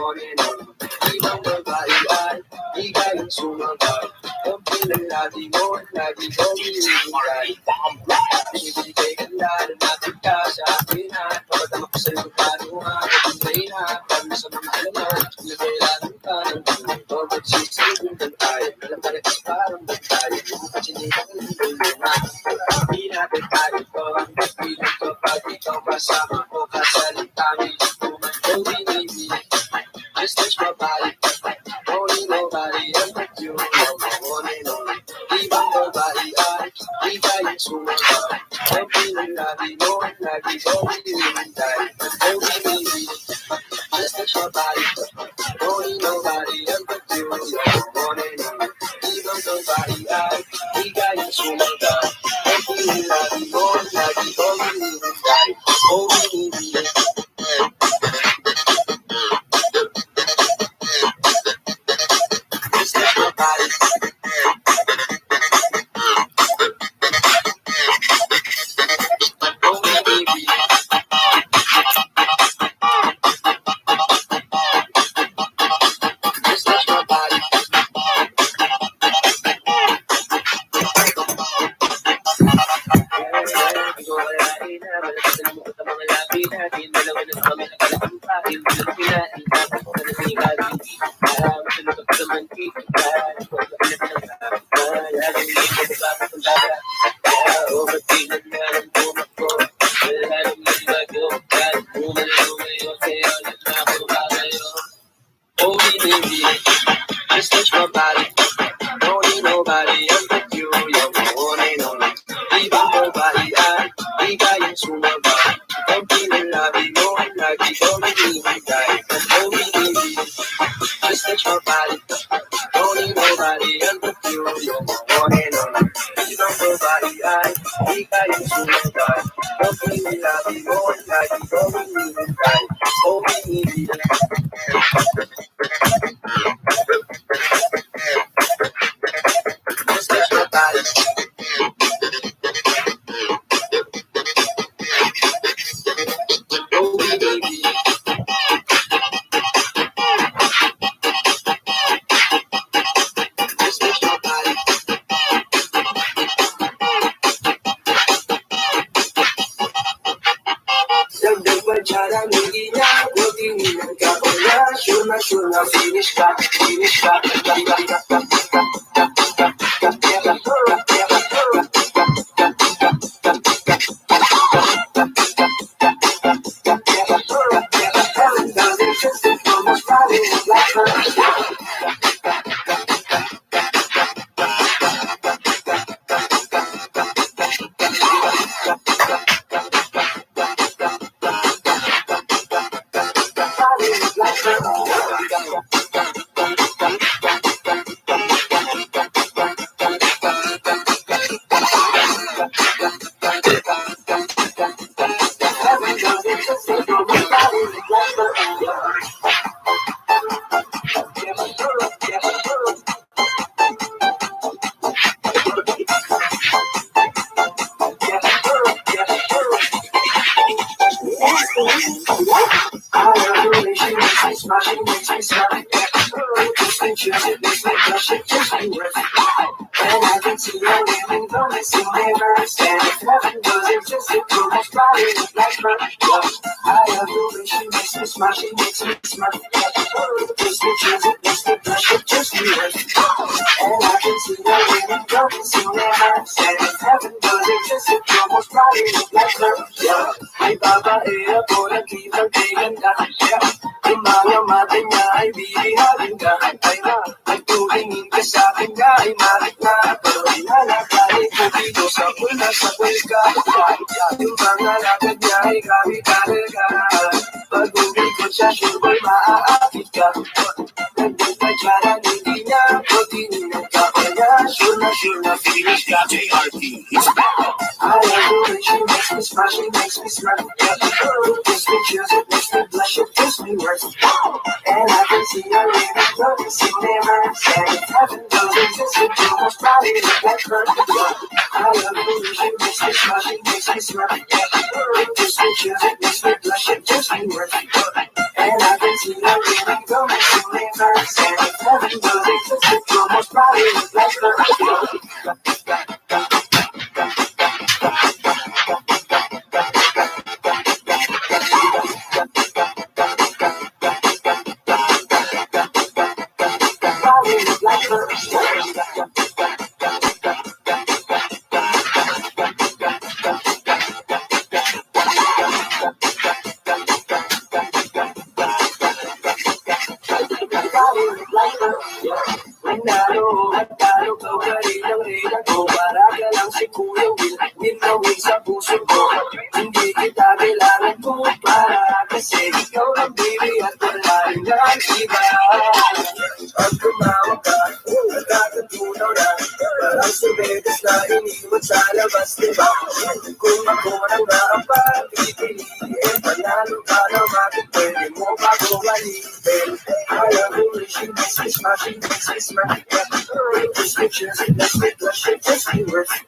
on and on. Ibang babae ay ligayang sumabay. Ang pinalagi mo, lagi ko binibigay. Binibigay ganda na natin ka sa akin at papadama ko sa'yo panuhan. Pagay na, paano sa mga alaman, nagailangan ka ng gusto. Magsisigundan tayo, alam ka na kasi parang bagay. Kasi hindi ka nalulungan. Hindi natin tayo ko, ang piling ko pag ikaw kasama ko. Kasalita may tuman ko binibig. Just touch my body, only nobody but you. On and on, ibang babae ay ligayang sumabay. Ang pinalagi mo, lagi ko binibigay. Oh baby, just touch my body, only nobody but you. On and on, ibang babae ay ligayang sumabay. Ang pinalagi mo, lagi ko binibigay. Oh baby, just touch my body. Oh baby, just touch my body. Ikaw ay akin na, malakasan mo at ang mga labi natin. Dalawa na kami nakalampahin, walang kinain, tapos ka na sigarin. Masunod ako naman kita, ikaw na alam ng laging may kababakit ang dagat. O matinan na ng bumak ko, wala nang nagbago. Kahit umalayo ngayon, sa'yo lang ako kakayo. Oh baby, just touch my body, only nobody but you. You're my one and only. Ibang babae ay ligayang sumabay. Ang pinalabi mo, lagi ko binibigay. Oh baby, just touch my body, only nobody but you. You're my one and only. Ibang babae ay ligayang sumabay. Ang pinalabi mo, lagi ko binibigay. Oh baby, just touch my body. Oh baby, just touch my body. Dagdag pa dyan ang hindi niya, tingin ka pa niya. Sure na finish ka. Heaven doesn't exist if almost probably like her. She makes me smile. Just think you should make me blush. It just ain't worth it. And I can see her living the missing never stand. If heaven does exist, it will most probably look like her. I love the way she makes me smile. She makes me smile. Just think you should make me blush. It just ain't worth it. And I can see her living the missing never stand. If heaven does exist, it will most probably look like her. Ay babae ako nagkipagtigan ka. Mamamatay niya ay bibihalin ka. Ay na, nagturingin ka sa akin na ay marit na. Pero inalakali ko dito sa pula sa pulka. Yung mga lakad niya ay kami-kami ka. Pag-uwi ko siya, sure boy maaakit ka. Nandun pa dyan ang hindi niya, proteinin ka pa niya. Sure na finish ka. JRP, it's back. I love the way she makes me smile, she makes me smile. This pictures, it makes me blush, it gives me worth. And I can see her living, though she never said if heaven does exist, it will most probably look like her. I love the way she makes me smile, she makes me smile. This pictures, it makes me blush, it gives me worth. And I can see her living, though universe. And if heaven does exist, it will most probably look like probably look like Manalo at talo ka pa rin ang reyna ko. Para ka lang si Kuya Will, ninawin sa puso ko. Hindi kita kailangan mo para kasi ikaw ang baby at wala rin ang iba. Pag tumawag ka, nagkakatunaw na parang subetes na iniwan sa labas, diba? Kung ako nang nakapag-pipiliin, panalo ka na bakit pwede mo bago walipin. Alam mo rin she makes me smile, she makes me smile. These pictures, let's make the shit just be worth it.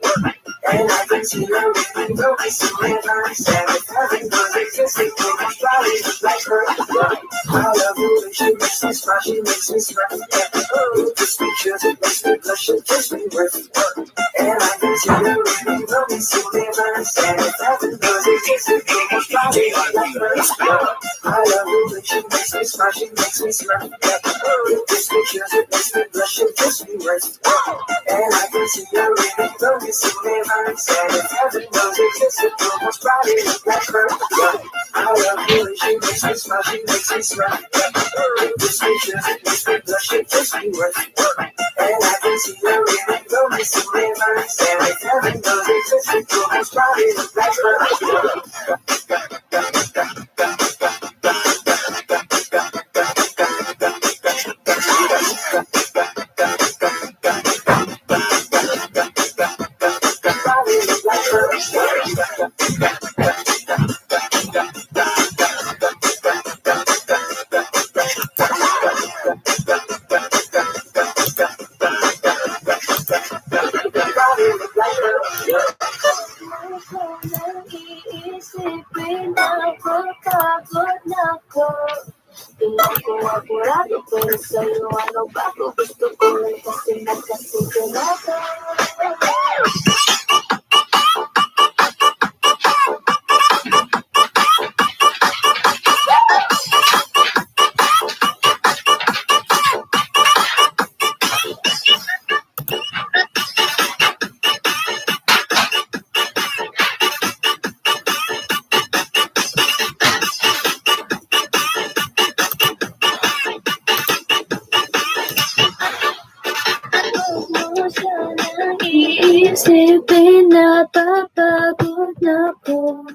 And I can see her living though I see memories. And if heaven does exist, it will probably look like her. I love her when she makes me smile, she makes me smile. These pictures, let's make the shit just be worth it. And I can see her living though I see memories. And if heaven does exist, it will probably look like her. I love her when she makes me smile, she makes me smile. These pictures, let's make the shit just be worth it. And I can see her living though I see memories. And if heaven does exist, it will most probably look like her. I love her when she makes me smile, she makes me smile. These pictures, let's make the shit just be worth it. And I can see her living though I see memories. And if heaven does exist, it will most probably look like her. Iisipin ako, pagod na ko. Tingnan ko apurado, pero sa'yo ano ba ko gusto ko lang kasi nagkasigurado. Iisipin na papagod na ko.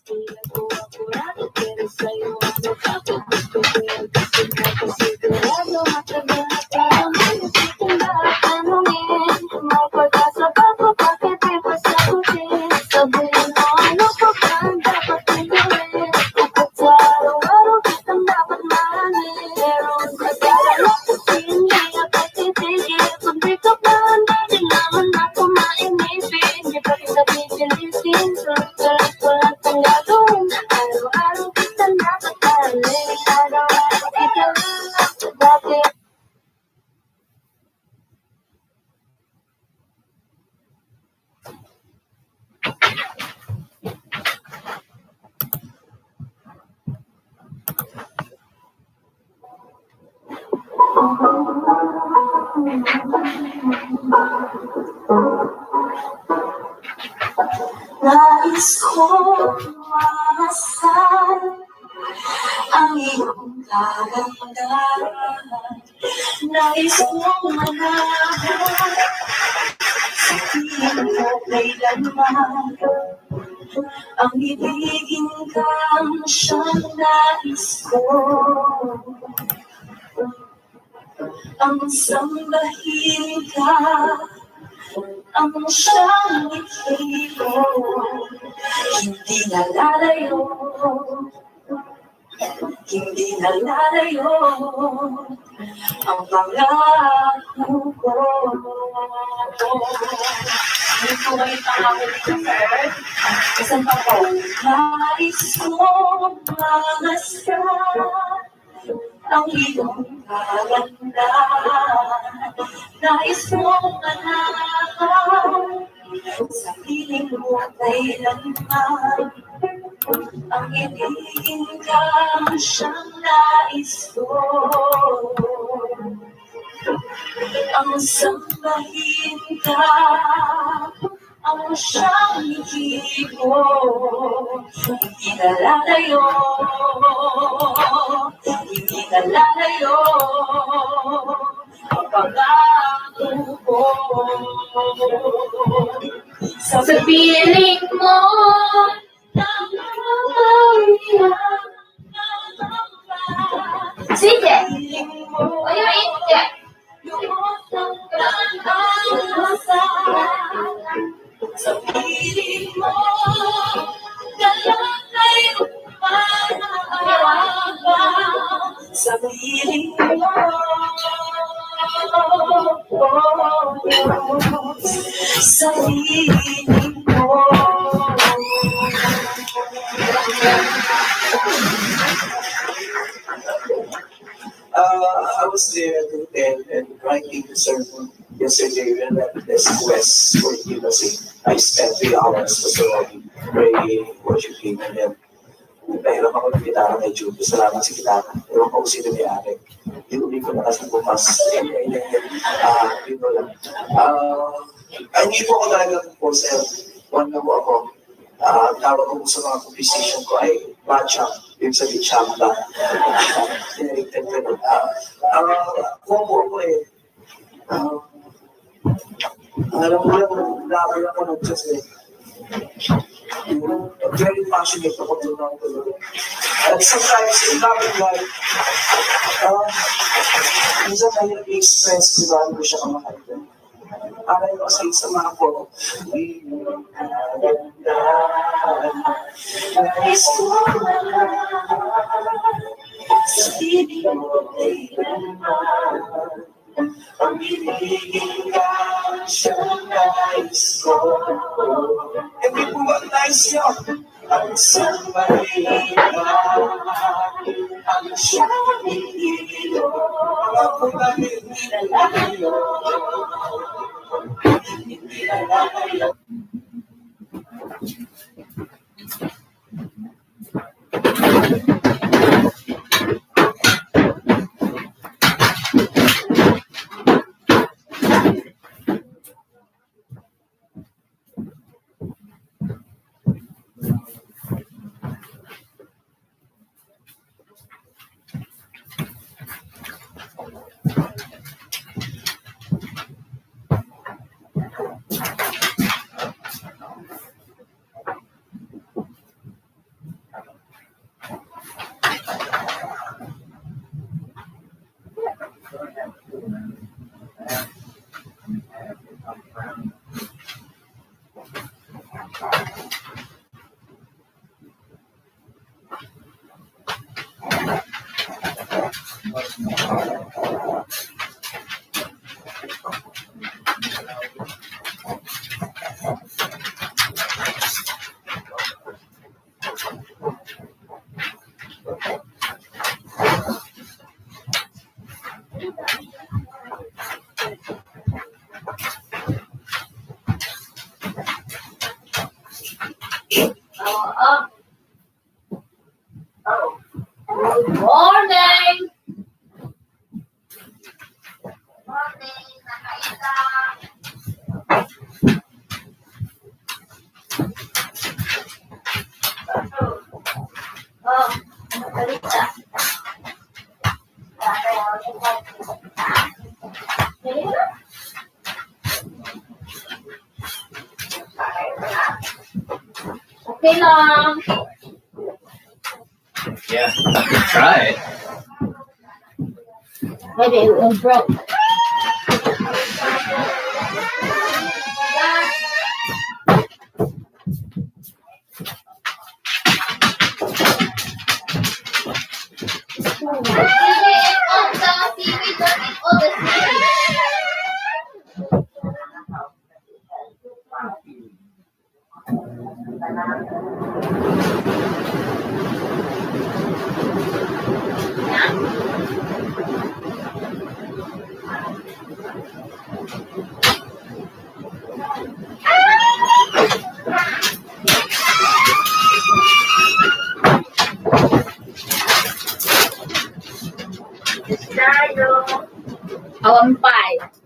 Tingnan ko apurado, pero sa'yo ano ba ko gusto ko lang kasi nagkasigurado. Matagal na parang malusitin ba tanungin. May pag-asa ba ko, bakit di ba sagutin? Sabihin mo ano pa ba ang dapat kong gawin? Kapag sa araw-araw kitang dapat mahalin. Pero ang tagal na kasi hindi ako titigil. Pag di ka pa handa, di naman ako mainipin. Di pa kita pipilitin, sulit-sulit walang kang gagawin. Araw-araw kitang dapat mahalin. Araw-araw kita lang, bakit? Nais ko mamasal ang iyong kagandahan. Nais kong malaman sa piling mo kailanman. Ang ibigin kang siyang nais ko. Ang sambahin ka, ang siyang ngiti ko. Hindi nalalayo, hindi nalalayo ang pangako ko. Ano po ba yung pangako dito, sir? Isang pa po. Nais ko mamasal ang iyong kagandahan. Nais mong manahan sa piling mo kailanman. Ang ibigin ka siyang nais ko. Ang sambahin ka, ang siyang ihibo. Hindi ka lalayo, hindi ka lalayo. Ang pangako ko Sa piling mo, sige. O yung hindi. sa piling mo, dalang ay umaaba sa piling mo. Sa piling mo. I was there and writing the sermon yesterday when I had this quest for intimacy. I spent 3 hours praying, worshiping, and then nahirap ako ng gitara kay Jude. Salamat sa gitara. Ewan ko kung sino may ari. Hindi ko na kasi bukas. Yun lang. Hindi po ako talaga composer. One na po ako. Tawag ko sa mga composition ko ay matchup. Yung sa Chamba. Directed ko nun. Combo ko eh. Alam mo lang, nabay ako ng Diyos eh. Very passionate ako doon ako doon. And sometimes, in love and life, minsan mahirap i-express kung gaano ko siya kamahal doon. Aray ko kasi sa mga ko, nais ko sa piling mo kailanman. Ang ibigin ka siyang nais ko. Hindi po ang nais niyo. Ang sambahin ka, ang siyang hihilo. Mga po namin nilalayo. Hindi nalalayo. Good morning. Morning, nakaisa. Oh, nakalita. Okay lang. Yeah, I could try it. Maybe it was broke. Oh, 4.